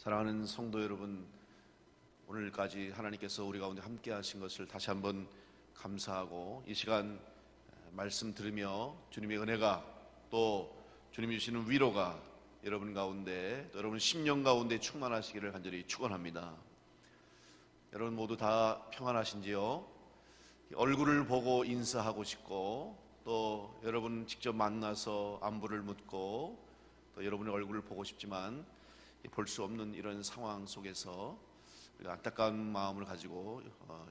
사랑하는 성도 여러분, 오늘까지 하나님께서 우리 가운데 함께 하신 것을 다시 한번 감사하고, 이 시간 말씀 들으며 주님의 은혜가, 또 주님이 주시는 위로가 여러분 가운데, 또 여러분 심령 가운데 충만하시기를 간절히 축원합니다. 여러분 모두 다 평안하신지요? 얼굴을 보고 인사하고 싶고, 또 여러분 직접 만나서 안부를 묻고, 또 여러분의 얼굴을 보고 싶지만 볼 수 없는 이런 상황 속에서 우리가 안타까운 마음을 가지고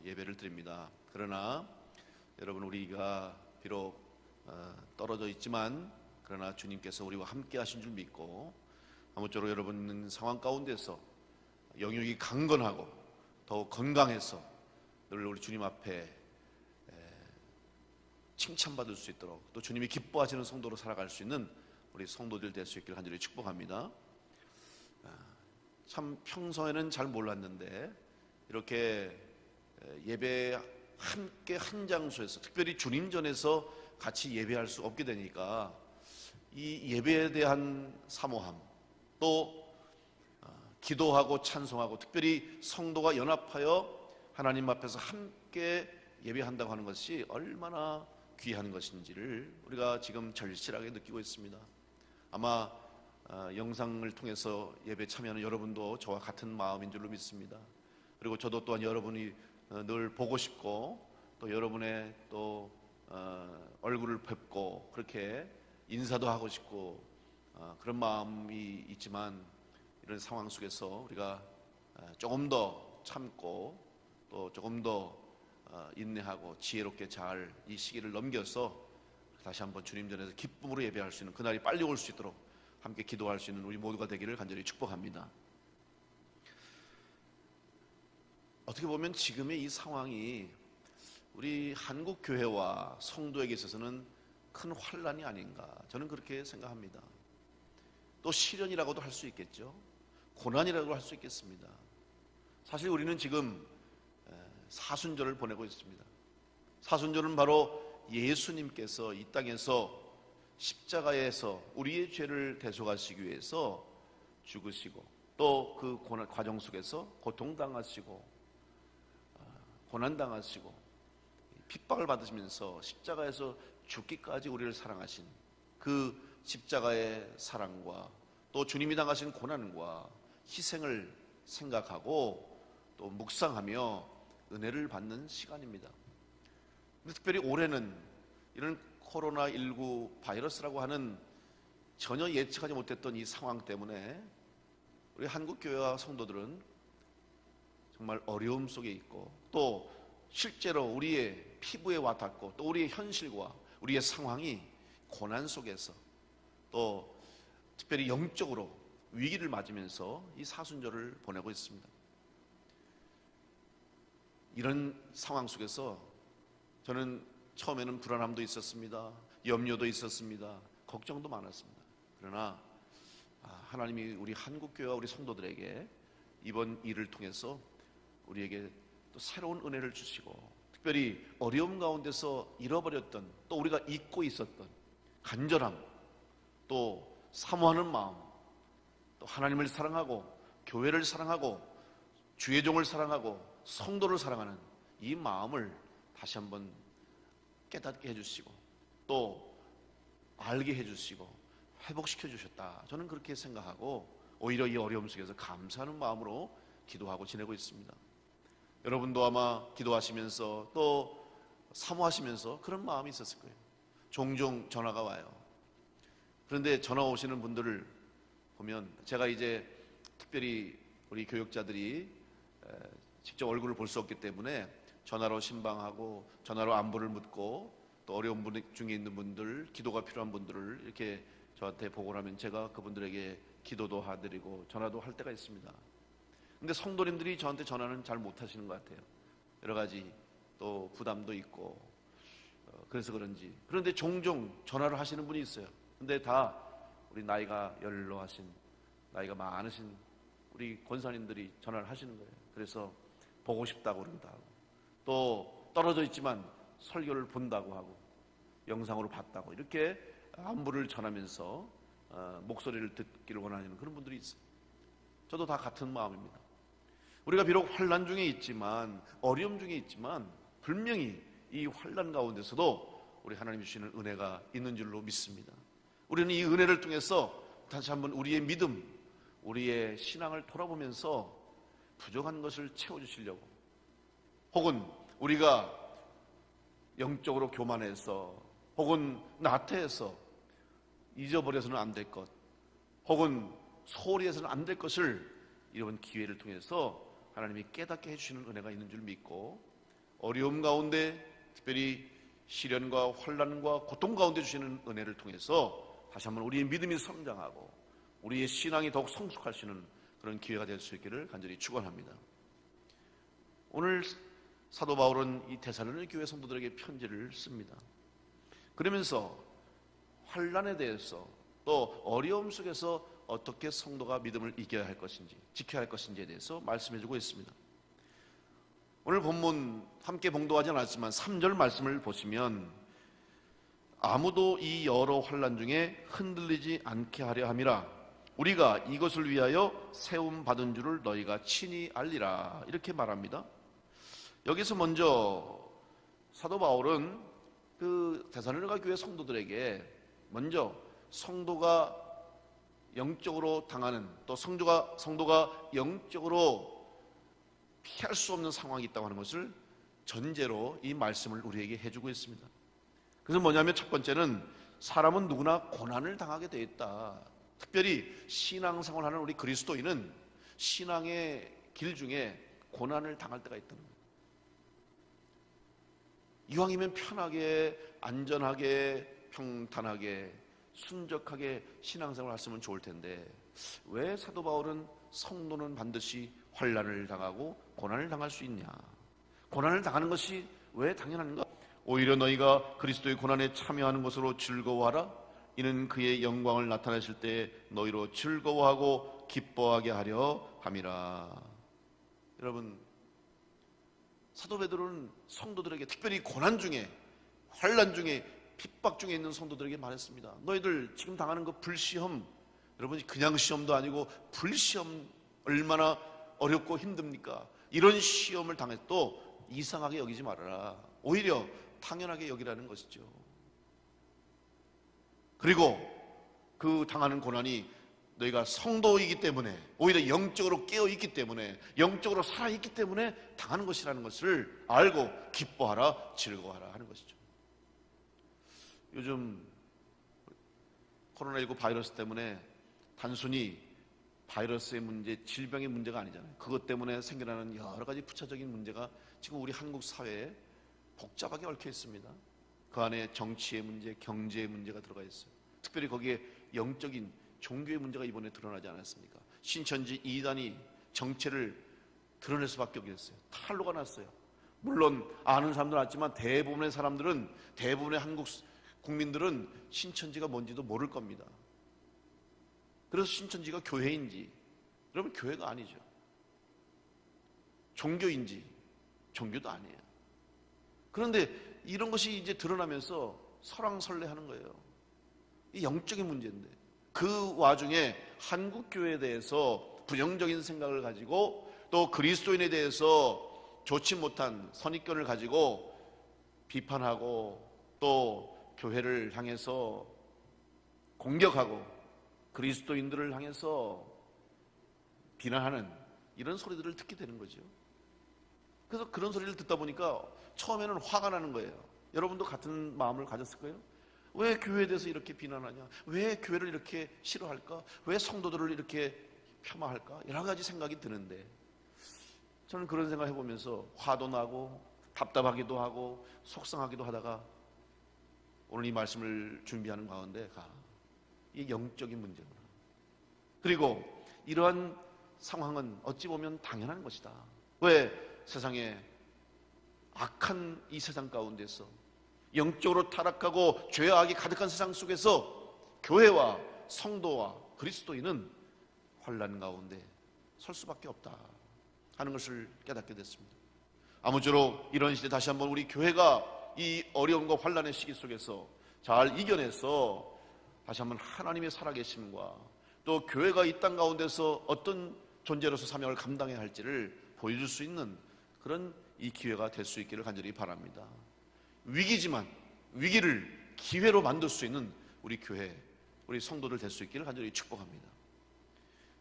예배를 드립니다. 그러나 여러분, 우리가 비록 떨어져 있지만 그러나 주님께서 우리와 함께 하신 줄 믿고, 아무쪼록 여러분 상황 가운데서 영육이 강건하고 더욱 건강해서 늘 우리 주님 앞에 칭찬받을 수 있도록, 또 주님이 기뻐하시는 성도로 살아갈 수 있는 우리 성도들 될 수 있기를 간절히 축복합니다. 참 평소에는 잘 몰랐는데 이렇게 예배 함께 한 장소에서, 특별히 주님 전에서 같이 예배할 수 없게 되니까 이 예배에 대한 사모함, 또 기도하고 찬송하고, 특별히 성도가 연합하여 하나님 앞에서 함께 예배한다고 하는 것이 얼마나 귀한 것인지를 우리가 지금 절실하게 느끼고 있습니다. 아마 영상을 통해서 예배 참여하는 여러분도 저와 같은 마음인 줄로 믿습니다. 그리고 저도 또한 여러분이 늘 보고 싶고, 또 여러분의 또 얼굴을 뵙고 그렇게 인사도 하고 싶고, 그런 마음이 있지만 이런 상황 속에서 우리가 조금 더 참고, 또 조금 더 인내하고 지혜롭게 잘 이 시기를 넘겨서 다시 한번 주님 전에서 기쁨으로 예배할 수 있는 그날이 빨리 올 수 있도록 함께 기도할 수 있는 우리 모두가 되기를 간절히 축복합니다. 어떻게 보면 지금의 이 상황이 우리 한국 교회와 성도에게 있어서는 큰 환난이 아닌가, 저는 그렇게 생각합니다. 또 시련이라고도 할 수 있겠죠. 고난이라고 할 수 있겠습니다. 사실 우리는 지금 사순절을 보내고 있습니다. 사순절은 바로 예수님께서 이 땅에서 십자가에서 우리의 죄를 대속하시기 위해서 죽으시고, 또 그 과정 속에서 고통당하시고 고난당하시고 핍박을 받으시면서 십자가에서 죽기까지 우리를 사랑하신 그 십자가의 사랑과, 또 주님이 당하신 고난과 희생을 생각하고 또 묵상하며 은혜를 받는 시간입니다. 특별히 올해는 이런 코로나19 바이러스라고 하는 전혀 예측하지 못했던 이 상황 때문에 우리 한국교회와 성도들은 정말 어려움 속에 있고, 또 실제로 우리의 피부에 와닿고, 또 우리의 현실과 우리의 상황이 고난 속에서, 또 특별히 영적으로 위기를 맞으면서 이 사순절을 보내고 있습니다. 이런 상황 속에서 저는 처음에는 불안함도 있었습니다. 염려도 있었습니다. 걱정도 많았습니다. 그러나 하나님이 우리 한국교회와 우리 성도들에게 이번 일을 통해서 우리에게 또 새로운 은혜를 주시고, 특별히 어려움 가운데서 잃어버렸던, 또 우리가 잊고 있었던 간절함, 또 사모하는 마음, 또 하나님을 사랑하고 교회를 사랑하고 주의 종을 사랑하고 성도를 사랑하는 이 마음을 다시 한번 깨닫게 해주시고, 또 알게 해주시고 회복시켜 주셨다, 저는 그렇게 생각하고 오히려 이 어려움 속에서 감사하는 마음으로 기도하고 지내고 있습니다. 여러분도 아마 기도하시면서 또 사모하시면서 그런 마음이 있었을 거예요. 종종 전화가 와요. 그런데 전화 오시는 분들을 보면, 제가 이제 특별히 우리 교육자들이 직접 얼굴을 볼 수 없기 때문에 전화로 신방하고, 전화로 안부를 묻고, 또 어려운 분 중에 있는 분들, 기도가 필요한 분들을 이렇게 저한테 보고를 하면 제가 그분들에게 기도도 해드리고 전화도 할 때가 있습니다. 근데 성도님들이 저한테 전화는 잘 못하시는 것 같아요. 여러 가지 또 부담도 있고 그래서 그런지. 그런데 종종 전화를 하시는 분이 있어요. 근데 다 우리 나이가 연로하신, 나이가 많으신 우리 권사님들이 전화를 하시는 거예요. 그래서 보고 싶다고 그런다 하고, 또 떨어져 있지만 설교를 본다고 하고 영상으로 봤다고 이렇게 안부를 전하면서 목소리를 듣기를 원하는 그런 분들이 있어요. 저도 다 같은 마음입니다. 우리가 비록 환난 중에 있지만, 어려움 중에 있지만 분명히 이 환난 가운데서도 우리 하나님 주시는 은혜가 있는 줄로 믿습니다. 우리는 이 은혜를 통해서 다시 한번 우리의 믿음, 우리의 신앙을 돌아보면서 부족한 것을 채워주시려고, 혹은 우리가 영적으로 교만해서, 혹은 나태해서 잊어버려서는 안 될 것, 혹은 소홀히 해서는 안 될 것을 이런 기회를 통해서 하나님이 깨닫게 해주시는 은혜가 있는 줄 믿고, 어려움 가운데 특별히 시련과 환난과 고통 가운데 주시는 은혜를 통해서 다시 한번 우리의 믿음이 성장하고 우리의 신앙이 더욱 성숙할 수 있는 그런 기회가 될 수 있기를 간절히 축원합니다. 오늘 사도 바울은 이 데살로니가 교회 성도들에게 편지를 씁니다. 그러면서 환난에 대해서 또 어려움 속에서 어떻게 성도가 믿음을 이겨야 할 것인지, 지켜야 할 것인지에 대해서 말씀해주고 있습니다. 오늘 본문 함께 봉독하지 않았지만 3절 말씀을 보시면, 아무도 이 여러 환난 중에 흔들리지 않게 하려 함이라 우리가 이것을 위하여 세움 받은 줄을 너희가 친히 알리라, 이렇게 말합니다. 여기서 먼저 사도 바울은 그 데살로니가 교회 성도들에게 먼저 성도가 영적으로 당하는, 또 성도가 영적으로 피할 수 없는 상황이 있다고 하는 것을 전제로 이 말씀을 우리에게 해주고 있습니다. 그래서 뭐냐면, 첫 번째는 사람은 누구나 고난을 당하게 되어 있다. 특별히 신앙생활을 하는 우리 그리스도인은 신앙의 길 중에 고난을 당할 때가 있다는 거예요. 이왕이면 편하게, 안전하게, 평탄하게, 순적하게 신앙생활을 했으면 좋을 텐데, 왜 사도 바울은 성도는 반드시 환난을 당하고 고난을 당할 수 있냐? 고난을 당하는 것이 왜 당연한가? 오히려 너희가 그리스도의 고난에 참여하는 것으로 즐거워하라. 이는 그의 영광을 나타내실 때 너희로 즐거워하고 기뻐하게 하려 함이라. 여러분, 사도 베드로는 성도들에게, 특별히 고난 중에, 환난 중에, 핍박 중에 있는 성도들에게 말했습니다. 너희들 지금 당하는 그 불시험, 여러분이 그냥 시험도 아니고 불시험 얼마나 어렵고 힘듭니까? 이런 시험을 당해도 이상하게 여기지 말아라. 오히려 당연하게 여기라는 것이죠. 그리고 그 당하는 고난이 너희가 성도이기 때문에, 오히려 영적으로 깨어있기 때문에, 영적으로 살아있기 때문에 당하는 것이라는 것을 알고 기뻐하라, 즐거워하라 하는 것이죠. 요즘 코로나19 바이러스 때문에 단순히 바이러스의 문제, 질병의 문제가 아니잖아요. 그것 때문에 생겨나는 여러 가지 부차적인 문제가 지금 우리 한국 사회에 복잡하게 얽혀 있습니다. 그 안에 정치의 문제, 경제의 문제가 들어가 있어요. 특별히 거기에 영적인 종교의 문제가 이번에 드러나지 않았습니까? 신천지 이단이 정체를 드러낼 수밖에 없겠어요. 탄로가 났어요. 물론 아는 사람들은 알지만 대부분의 사람들은, 대부분의 한국 국민들은 신천지가 뭔지도 모를 겁니다. 그래서 신천지가 교회인지, 여러분 교회가 아니죠. 종교인지, 종교도 아니에요. 그런데 이런 것이 이제 드러나면서 설왕설래하는 거예요. 이 영적인 문제인데, 그 와중에 한국 교회에 대해서 부정적인 생각을 가지고, 또 그리스도인에 대해서 좋지 못한 선입견을 가지고 비판하고, 또 교회를 향해서 공격하고 그리스도인들을 향해서 비난하는 이런 소리들을 듣게 되는 거죠. 그래서 그런 소리를 듣다 보니까 처음에는 화가 나는 거예요. 여러분도 같은 마음을 가졌을 거예요. 왜 교회에 대해서 이렇게 비난하냐? 왜 교회를 이렇게 싫어할까? 왜 성도들을 이렇게 폄하할까? 여러 가지 생각이 드는데, 저는 그런 생각을 해보면서 화도 나고 답답하기도 하고 속상하기도 하다가 오늘 이 말씀을 준비하는 가운데가 이 영적인 문제구나. 그리고 이러한 상황은 어찌 보면 당연한 것이다. 왜 세상에 악한 이 세상 가운데서, 영적으로 타락하고 죄와 악이 가득한 세상 속에서 교회와 성도와 그리스도인은 환난 가운데 설 수밖에 없다 하는 것을 깨닫게 됐습니다. 아무쪼록 이런 시대 다시 한번 우리 교회가 이 어려움과 환난의 시기 속에서 잘 이겨내서 다시 한번 하나님의 살아계심과 또 교회가 이 땅 가운데서 어떤 존재로서 사명을 감당해야 할지를 보여줄 수 있는 그런 이 기회가 될 수 있기를 간절히 바랍니다. 위기지만 위기를 기회로 만들 수 있는 우리 교회, 우리 성도들 될 수 있기를 간절히 축복합니다.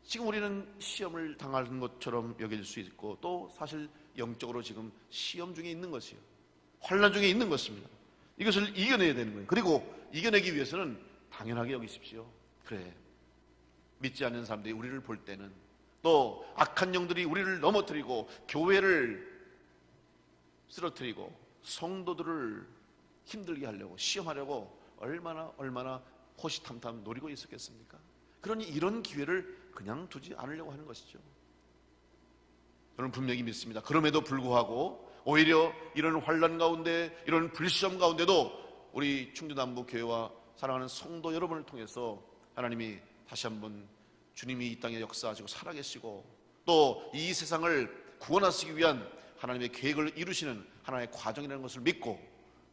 지금 우리는 시험을 당하는 것처럼 여겨질 수 있고, 또 사실 영적으로 지금 시험 중에 있는 것이요, 환난 중에 있는 것입니다. 이것을 이겨내야 되는 거예요. 그리고 이겨내기 위해서는 당연하게 여기십시오. 그래, 믿지 않는 사람들이 우리를 볼 때는, 또 악한 영들이 우리를 넘어뜨리고 교회를 쓰러뜨리고 성도들을 힘들게 하려고, 시험하려고 얼마나 호시탐탐 노리고 있었겠습니까? 그러니 이런 기회를 그냥 두지 않으려고 하는 것이죠. 저는 분명히 믿습니다. 그럼에도 불구하고 오히려 이런 환난 가운데, 이런 불시험 가운데도 우리 충주남부 교회와 사랑하는 성도 여러분을 통해서 하나님이 다시 한번 주님이 이 땅에 역사하시고 살아계시고, 또 이 세상을 구원하시기 위한 하나님의 계획을 이루시는 하나의 과정이라는 것을 믿고,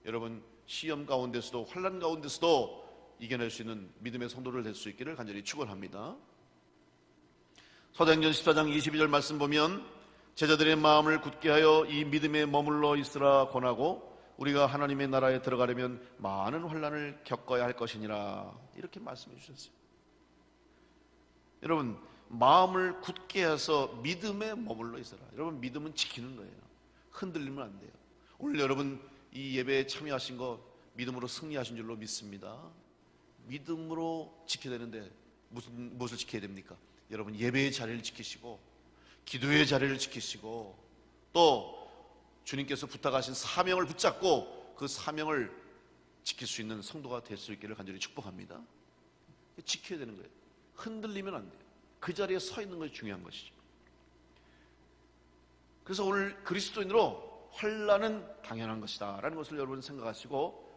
여러분 시험 가운데서도 환난 가운데서도 이겨낼 수 있는 믿음의 성도를 될 수 있기를 간절히 축원합니다. 사도행전 14장 22절 말씀 보면, 제자들의 마음을 굳게 하여 이 믿음에 머물러 있으라 권하고 우리가 하나님의 나라에 들어가려면 많은 환난을 겪어야 할 것이니라, 이렇게 말씀해 주셨어요. 여러분, 마음을 굳게 해서 믿음에 머물러 있어라. 여러분, 믿음은 지키는 거예요. 흔들리면 안 돼요. 오늘 여러분 이 예배에 참여하신 거 믿음으로 승리하신 줄로 믿습니다. 믿음으로 지켜야 되는데 무엇을 지켜야 됩니까? 여러분, 예배의 자리를 지키시고 기도의 자리를 지키시고, 또 주님께서 부탁하신 사명을 붙잡고 그 사명을 지킬 수 있는 성도가 될 수 있기를 간절히 축복합니다. 지켜야 되는 거예요. 흔들리면 안 돼요. 그 자리에 서 있는 것이 중요한 것이죠. 그래서 오늘 그리스도인으로 환난은 당연한 것이다 라는 것을 여러분 생각하시고,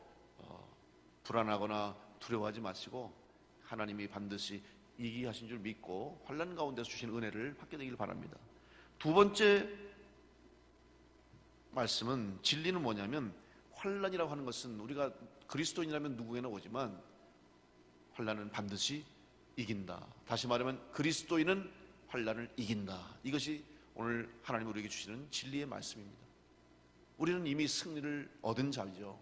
불안하거나 두려워하지 마시고 하나님이 반드시 이기게 하신 줄 믿고 환난 가운데서 주신 은혜를 받게 되길 바랍니다. 두 번째 말씀은, 진리는 뭐냐면, 환난이라고 하는 것은 우리가 그리스도인이라면 누구에나 오지만 환난은 반드시 이긴다. 다시 말하면 그리스도인은 환난을 이긴다. 이것이 오늘 하나님 우리에게 주시는 진리의 말씀입니다. 우리는 이미 승리를 얻은 자죠.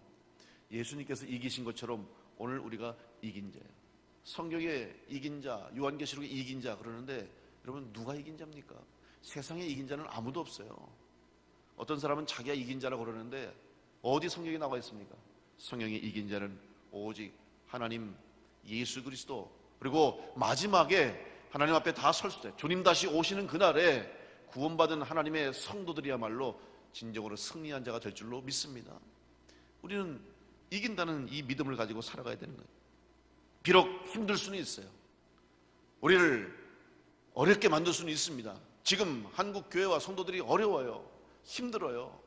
예수님께서 이기신 것처럼 오늘 우리가 이긴 자예요. 성경에 이긴 자, 요한계시록에 이긴 자 그러는데, 여러분 누가 이긴 자입니까? 세상에 이긴 자는 아무도 없어요. 어떤 사람은 자기가 이긴 자라고 그러는데 어디 성경에 나와 있습니까? 성경에 이긴 자는 오직 하나님 예수 그리스도, 그리고 마지막에 하나님 앞에 다 설 때 주님 다시 오시는 그날에 구원받은 하나님의 성도들이야말로 진정으로 승리한 자가 될 줄로 믿습니다. 우리는 이긴다는 이 믿음을 가지고 살아가야 되는 거예요. 비록 힘들 수는 있어요. 우리를 어렵게 만들 수는 있습니다. 지금 한국 교회와 성도들이 어려워요. 힘들어요.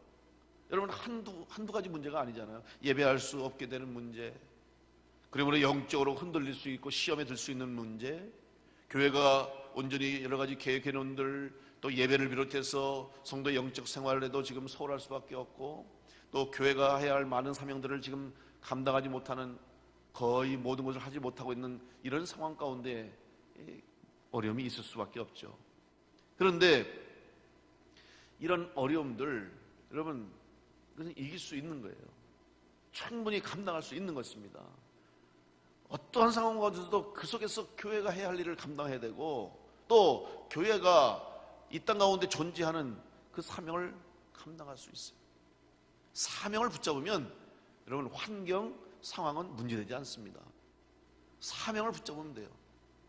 여러분, 한두 가지 문제가 아니잖아요. 예배할 수 없게 되는 문제, 그리고 영적으로 흔들릴 수 있고 시험에 들 수 있는 문제, 교회가 온전히 여러 가지 계획해놓은들, 또 예배를 비롯해서 성도의 영적 생활에도 지금 소홀할 수밖에 없고, 또 교회가 해야 할 많은 사명들을 지금 감당하지 못하는, 거의 모든 것을 하지 못하고 있는 이런 상황 가운데 어려움이 있을 수밖에 없죠. 그런데 이런 어려움들, 여러분, 그것은 이길 수 있는 거예요. 충분히 감당할 수 있는 것입니다. 어떠한 상황 가운데서도 그 속에서 교회가 해야 할 일을 감당해야 되고, 또 교회가 이 땅 가운데 존재하는 그 사명을 감당할 수 있어요. 사명을 붙잡으면 여러분, 환경, 상황은 문제되지 않습니다. 사명을 붙잡으면 돼요.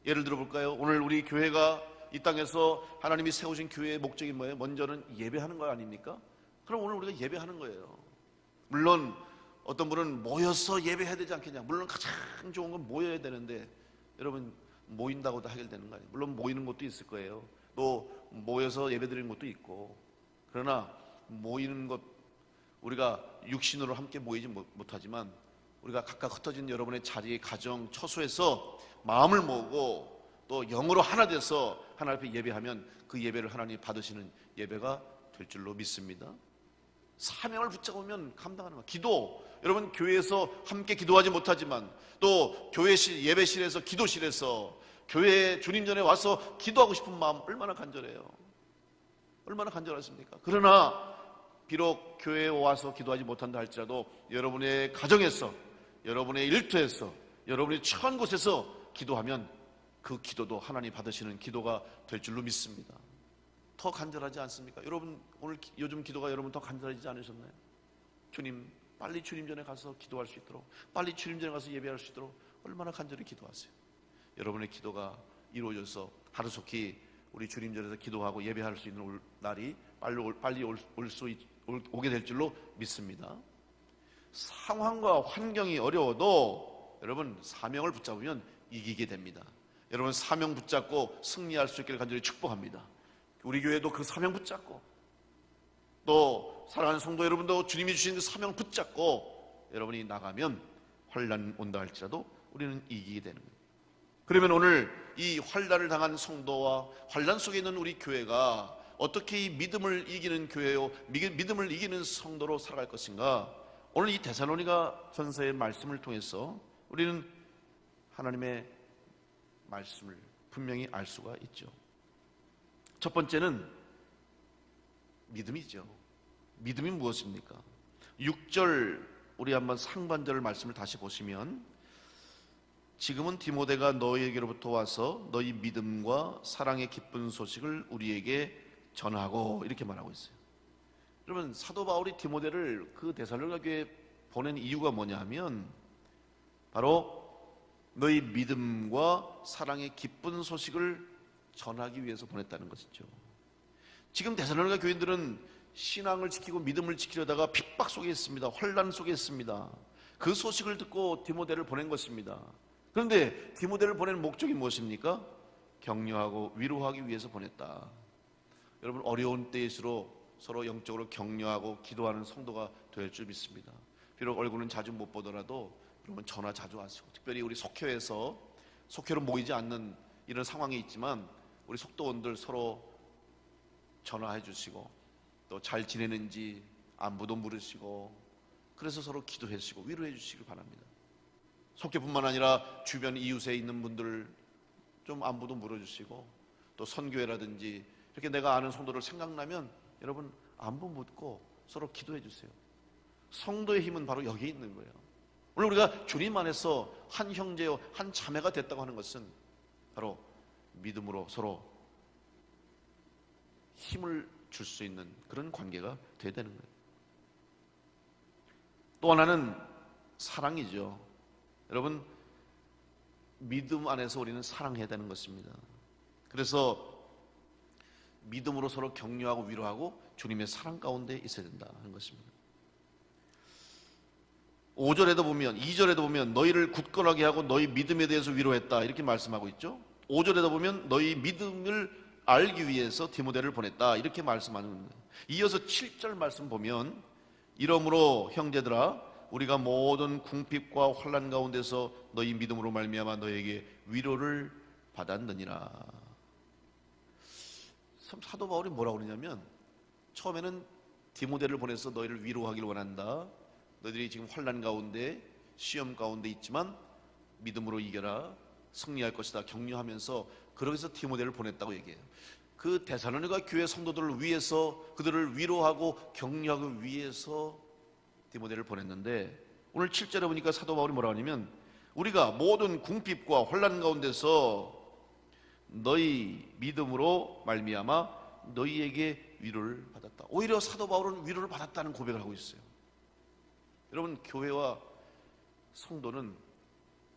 예를 들어 볼까요? 오늘 우리 교회가 이 땅에서 하나님이 세우신 교회의 목적이 뭐예요? 먼저는 예배하는 거 아닙니까? 그럼 오늘 우리가 예배하는 거예요. 물론 어떤 분은 모여서 예배해야 되지 않겠냐, 물론 가장 좋은 건 모여야 되는데, 여러분 모인다고도 해결되는 거 아니에요. 물론 모이는 것도 있을 거예요. 또 모여서 예배드리는 것도 있고, 그러나 모이는 것, 우리가 육신으로 함께 모이지 못하지만 우리가 각각 흩어진 여러분의 자리, 가정, 처소에서 마음을 모으고 또 영으로 하나 돼서 하나님 앞에 예배하면 그 예배를 하나님이 받으시는 예배가 될 줄로 믿습니다. 사명을 붙잡으면 감당하는 거예요. 기도, 여러분 교회에서 함께 기도하지 못하지만 또 교회실, 예배실에서, 기도실에서 교회에 주님 전에 와서 기도하고 싶은 마음 얼마나 간절해요. 얼마나 간절하십니까? 그러나 비록 교회에 와서 기도하지 못한다 할지라도 여러분의 가정에서, 여러분의 일터에서, 여러분의 처한 곳에서 기도하면 그 기도도 하나님 받으시는 기도가 될 줄로 믿습니다. 더 간절하지 않습니까? 여러분 오늘 요즘 기도가 여러분 더 간절해지지 않으셨나요? 주님, 빨리 주님 전에 가서 기도할 수 있도록, 빨리 주님 전에 가서 예배할 수 있도록 얼마나 간절히 기도하세요. 여러분의 기도가 이루어져서 하루속히 우리 주님 전에서 기도하고 예배할 수 있는 날이 빨리 오게 될 줄로 믿습니다. 상황과 환경이 어려워도 여러분 사명을 붙잡으면 이기게 됩니다. 여러분 사명 붙잡고 승리할 수 있기를 간절히 축복합니다. 우리 교회도 그 사명 붙잡고, 또 사랑하는 성도 여러분도 주님이 주신 그 사명 붙잡고 여러분이 나가면 환난 온다 할지라도 우리는 이기게 되는 거예요. 그러면 오늘 이 환난을 당한 성도와 환난 속에 있는 우리 교회가 어떻게 이 믿음을 이기는 교회요, 믿음을 이기는 성도로 살아갈 것인가? 오늘 이 데살로니가 전서의 말씀을 통해서 우리는 하나님의 말씀을 분명히 알 수가 있죠. 첫 번째는 믿음이죠. 믿음이 무엇입니까? 6절 우리 한번 상반절 말씀을 다시 보시면, 지금은 디모데가 너희에게로부터 와서 너희 믿음과 사랑의 기쁜 소식을 우리에게 전하고, 이렇게 말하고 있어요. 여러분 사도 바울이 디모데를 그 데살로니가 교회에 보낸 이유가 뭐냐 하면 바로 너희 믿음과 사랑의 기쁜 소식을 전하기 위해서 보냈다는 것이죠. 지금 데살로니가 교인들은 신앙을 지키고 믿음을 지키려다가 핍박 속에 있습니다. 환난 속에 있습니다. 그 소식을 듣고 디모데를 보낸 것입니다. 그런데 디모데를 보낸 목적이 무엇입니까? 격려하고 위로하기 위해서 보냈다. 여러분 어려운 때일수록 서로 영적으로 격려하고 기도하는 성도가 될 줄 믿습니다. 비록 얼굴은 자주 못 보더라도 여러분 전화 자주 하시고, 특별히 우리 속회에서 속회로 모이지 않는 이런 상황이 있지만 우리 속도원들 서로 전화해 주시고, 또 잘 지내는지 안부도 물으시고, 그래서 서로 기도해 주시고 위로해 주시길 바랍니다. 속회뿐만 아니라 주변 이웃에 있는 분들 좀 안부도 물어주시고, 또 선교회라든지 이렇게 내가 아는 성도를 생각나면 여러분 안부 묻고 서로 기도해 주세요. 성도의 힘은 바로 여기에 있는 거예요. 오늘 우리가 주님 안에서 한 형제요 한 자매가 됐다고 하는 것은 바로 믿음으로 서로 힘을 줄 수 있는 그런 관계가 돼야 되는 거예요. 또 하나는 사랑이죠. 여러분 믿음 안에서 우리는 사랑해야 되는 것입니다. 그래서 믿음으로 서로 격려하고 위로하고 주님의 사랑 가운데 있어야 된다 하는 것입니다. 5절에도 보면, 2절에도 보면 너희를 굳건하게 하고 너희 믿음에 대해서 위로했다 이렇게 말씀하고 있죠. 5절에도 보면 너희 믿음을 알기 위해서 디모데를 보냈다 이렇게 말씀하는 겁니다. 이어서 7절 말씀 보면, 이러므로 형제들아 우리가 모든 궁핍과 환난 가운데서 너희 믿음으로 말미암아 너희에게 위로를 받았느니라. 사도 바울이 뭐라고 그러냐면, 처음에는 디모데를 보내서 너희를 위로하기를 원한다. 너희들이 지금 환난 가운데 시험 가운데 있지만 믿음으로 이겨라, 승리할 것이다 격려하면서 그러기 위해서 디모데를 보냈다고 얘기해요. 그 데살로니가 교회 성도들을 위해서, 그들을 위로하고 격려하기 위해서 디모데를 보냈는데, 오늘 7절에 보니까 사도 바울이 뭐라고 하냐면, 우리가 모든 궁핍과 환난 가운데서 너희 믿음으로 말미암아 너희에게 위로를 받았다. 오히려 사도 바울은 위로를 받았다는 고백을 하고 있어요. 여러분 교회와 성도는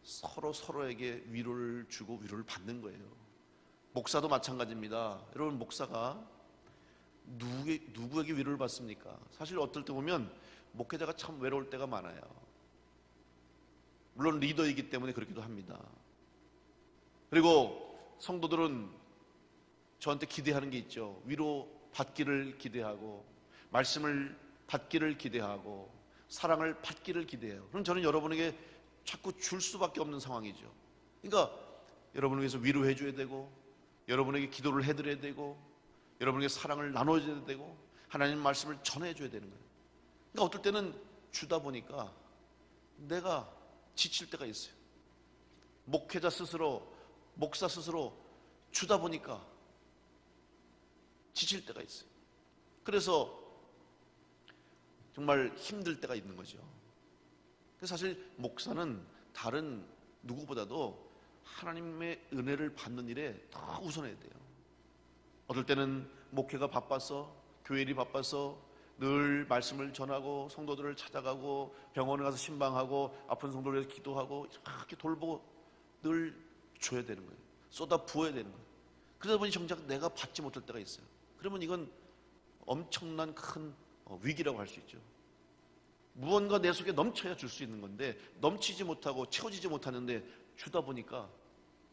서로 서로에게 위로를 주고 위로를 받는 거예요. 목사도 마찬가지입니다. 여러분 목사가 누구에게 위로를 받습니까? 사실 어떨 때 보면 목회자가 참 외로울 때가 많아요. 물론 리더이기 때문에 그렇기도 합니다. 그리고 성도들은 저한테 기대하는 게 있죠. 위로 받기를 기대하고, 말씀을 받기를 기대하고, 사랑을 받기를 기대해요. 그럼 저는 여러분에게 자꾸 줄 수밖에 없는 상황이죠. 그러니까 여러분을 위해서 위로해 줘야 되고, 여러분에게 기도를 해드려야 되고, 여러분에게 사랑을 나눠줘야 되고, 하나님 말씀을 전해줘야 되는 거예요. 그러니까 어떨 때는 주다 보니까 내가 지칠 때가 있어요. 목회자 스스로 목사 스스로 주다 보니까 지칠 때가 있어요. 그래서 정말 힘들 때가 있는 거죠. 그래서 사실 목사는 다른 누구보다도 하나님의 은혜를 받는 일에 더 우선해야 돼요. 어떨 때는 목회가 바빠서, 교회 일이 바빠서 늘 말씀을 전하고 성도들을 찾아가고 병원에 가서 신방하고 아픈 성도를 위해서 기도하고 이렇게 돌보고 늘 줘야 되는 거예요. 쏟아 부어야 되는 거예요. 그러다 보니 정작 내가 받지 못할 때가 있어요. 그러면 이건 엄청난 큰 위기라고 할 수 있죠. 무언가 내 속에 넘쳐야 줄 수 있는 건데 넘치지 못하고 채워지지 못하는데 주다 보니까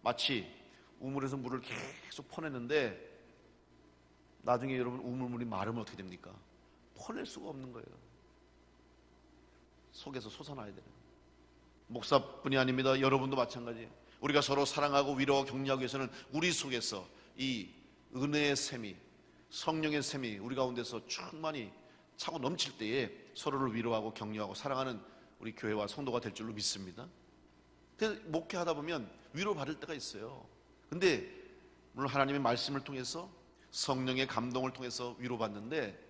마치 우물에서 물을 계속 퍼내는데 나중에 여러분 우물물이 마르면 어떻게 됩니까? 퍼낼 수가 없는 거예요. 속에서 솟아나야 돼요. 목사뿐이 아닙니다. 여러분도 마찬가지예요. 우리가 서로 사랑하고 위로하고 격려하기 위해서는 우리 속에서 이 은혜의 샘이, 성령의 샘이 우리 가운데서 충만히 차고 넘칠 때에 서로를 위로하고 격려하고 사랑하는 우리 교회와 성도가 될 줄로 믿습니다. 그래서 목회하다 보면 위로받을 때가 있어요. 근데 물론 하나님의 말씀을 통해서 성령의 감동을 통해서 위로받는데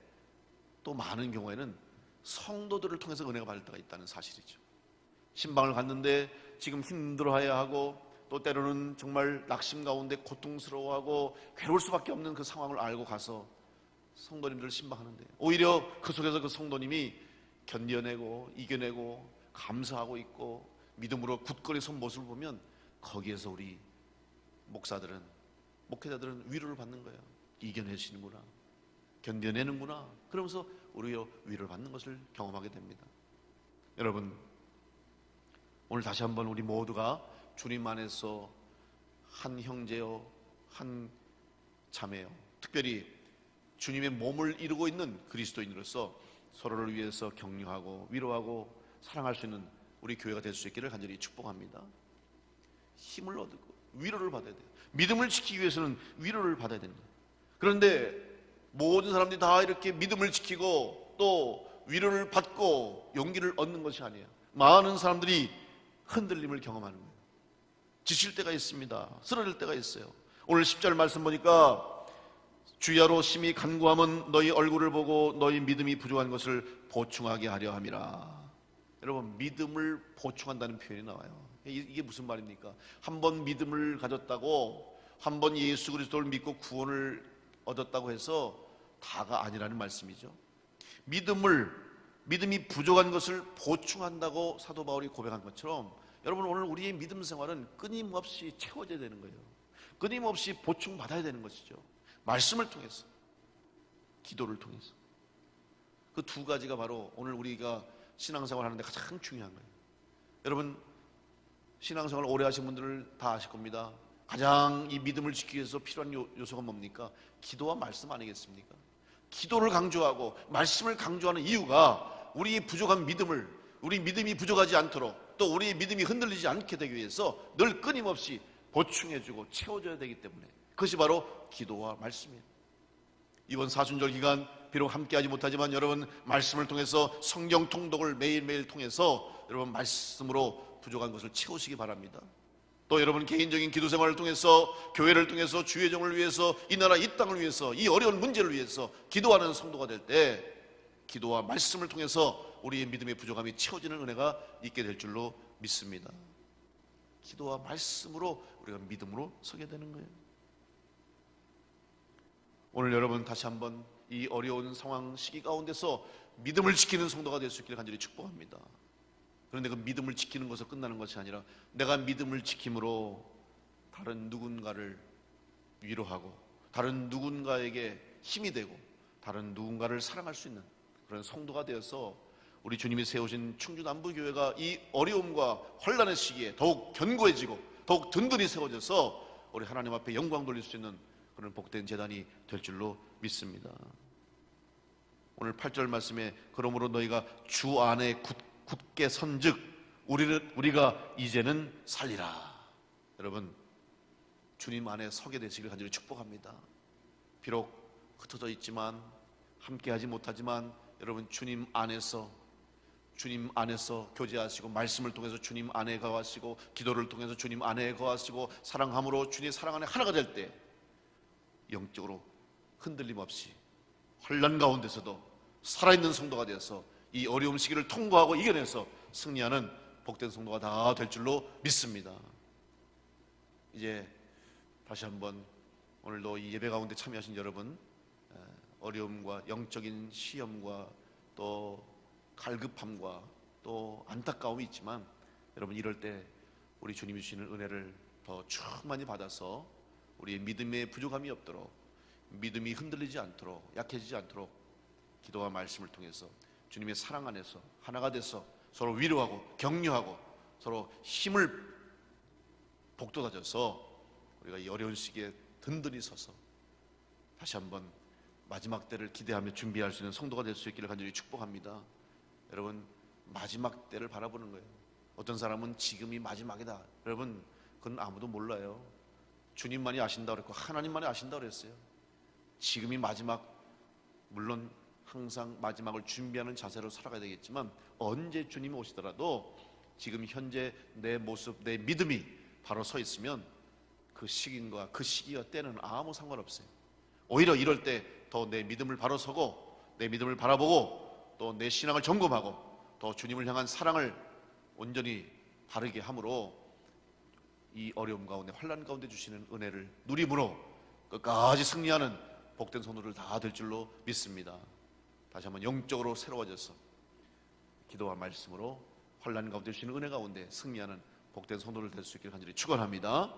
또 많은 경우에는 성도들을 통해서 은혜가 받을 때가 있다는 사실이죠. 신방을 갔는데 지금 힘들어해야 하고 또 때로는 정말 낙심 가운데 고통스러워하고 괴로울 수밖에 없는 그 상황을 알고 가서 성도님들을 신방하는데 오히려 그 속에서 그 성도님이 견뎌내고 이겨내고 감사하고 있고 믿음으로 굳건히 선 모습을 보면 거기에서 우리 목사들은, 목회자들은 위로를 받는 거예요. 이겨내시는구나, 견뎌내는구나. 그러면서 우리가 위로를 받는 것을 경험하게 됩니다. 여러분, 오늘 다시 한번 우리 모두가 주님 안에서 한 형제요, 한 자매요, 특별히 주님의 몸을 이루고 있는 그리스도인으로서 서로를 위해서 격려하고 위로하고 사랑할 수 있는 우리 교회가 될 수 있기를 간절히 축복합니다. 힘을 얻고 위로를 받아야 돼요. 믿음을 지키기 위해서는 위로를 받아야 됩니다. 그런데 모든 사람들이 다 이렇게 믿음을 지키고 또 위로를 받고 용기를 얻는 것이 아니에요. 많은 사람들이 흔들림을 경험하는 거예요. 지칠 때가 있습니다. 쓰러질 때가 있어요. 오늘 10절 말씀 보니까 주야로 심히 간구하면 너희 얼굴을 보고 너희 믿음이 부족한 것을 보충하게 하려 함이라. 여러분, 믿음을 보충한다는 표현이 나와요. 이게 무슨 말입니까? 한 번 믿음을 가졌다고, 한 번 예수 그리스도를 믿고 구원을 얻었다고 해서 다가 아니라는 말씀이죠. 믿음이 부족한 것을 보충한다고 사도 바울이 고백한 것처럼 여러분, 오늘 우리의 믿음 생활은 끊임없이 채워져야 되는 거예요. 끊임없이 보충받아야 되는 것이죠. 말씀을 통해서, 기도를 통해서. 그 두 가지가 바로 오늘 우리가 신앙생활 하는데 가장 중요한 거예요. 여러분, 신앙생활 오래 하신 분들을 다 아실 겁니다. 가장 이 믿음을 지키기 위해서 필요한 요소가 뭡니까? 기도와 말씀 아니겠습니까? 기도를 강조하고 말씀을 강조하는 이유가 우리의 부족한 믿음을, 우리 믿음이 부족하지 않도록 또 우리의 믿음이 흔들리지 않게 되기 위해서 늘 끊임없이 보충해주고 채워줘야 되기 때문에 그것이 바로 기도와 말씀이에요. 이번 사순절 기간 비록 함께하지 못하지만 여러분 말씀을 통해서 성경 통독을 매일매일 통해서 여러분 말씀으로 부족한 것을 채우시기 바랍니다. 또 여러분 개인적인 기도 생활을 통해서 교회를 통해서 주의 종을 위해서 이 나라 이 땅을 위해서 이 어려운 문제를 위해서 기도하는 성도가 될 때 기도와 말씀을 통해서 우리의 믿음의 부족함이 채워지는 은혜가 있게 될 줄로 믿습니다. 기도와 말씀으로 우리가 믿음으로 서게 되는 거예요. 오늘 여러분 다시 한번 이 어려운 상황 시기 가운데서 믿음을 지키는 성도가 될 수 있기를 간절히 축복합니다. 그런데 그 믿음을 지키는 것으로 끝나는 것이 아니라 내가 믿음을 지킴으로 다른 누군가를 위로하고 다른 누군가에게 힘이 되고 다른 누군가를 사랑할 수 있는 그런 성도가 되어서 우리 주님이 세우신 충주남부교회가 이 어려움과 혼란의 시기에 더욱 견고해지고 더욱 든든히 세워져서 우리 하나님 앞에 영광 돌릴 수 있는 그런 복된 재단이 될 줄로 믿습니다. 오늘 8절 말씀에 그러므로 너희가 주 안에 굳게 선즉 우리가 이제는 살리라. 여러분 주님 안에 서게 되시길 간절히 축복합니다. 비록 흩어져 있지만 함께하지 못하지만 여러분 주님 안에서 주님 안에서 교제하시고, 말씀을 통해서 주님 안에 거하시고, 기도를 통해서 주님 안에 거하시고, 사랑함으로 주님 사랑 안에 하나가 될 때 영적으로 흔들림 없이 환난 가운데서도 살아있는 성도가 되어서 이 어려움 시기를 통과하고 이겨내서 승리하는 복된 성도가 다 될 줄로 믿습니다. 이제 다시 한번 오늘도 이 예배 가운데 참여하신 여러분, 어려움과 영적인 시험과 또 갈급함과 또 안타까움이 있지만, 여러분 이럴 때 우리 주님이 주시는 은혜를 더 충만히 받아서 우리의 믿음에 부족함이 없도록, 믿음이 흔들리지 않도록, 약해지지 않도록 기도와 말씀을 통해서 주님의 사랑 안에서 하나가 돼서 서로 위로하고 격려하고 서로 힘을 복돋아줘서 우리가 이 어려운 시기에 든든히 서서 다시 한번 마지막 때를 기대하며 준비할 수 있는 성도가 될 수 있기를 간절히 축복합니다. 여러분, 마지막 때를 바라보는 거예요. 어떤 사람은 지금이 마지막이다. 여러분, 그건 아무도 몰라요. 주님만이 아신다고 그랬고 하나님만이 아신다고 그랬어요. 지금이 마지막, 물론 항상 마지막을 준비하는 자세로 살아가야 되겠지만, 언제 주님이 오시더라도 지금 현재 내 모습, 내 믿음이 바로 서 있으면 그 시기와 그 시기와 때는 아무 상관없어요. 오히려 이럴 때 더 내 믿음을 바로 서고, 내 믿음을 바라보고, 또 내 신앙을 점검하고, 더 주님을 향한 사랑을 온전히 바르게 함으로 이 어려움 가운데, 환난 가운데 주시는 은혜를 누림으로 끝까지 승리하는 복된 성도들 다 될 줄로 믿습니다. 다시 한번 영적으로 새로워져서 기도와 말씀으로 환난 가운데 주시는 은혜 가운데 승리하는 복된 성도들 될 수 있기를 간절히 축원합니다.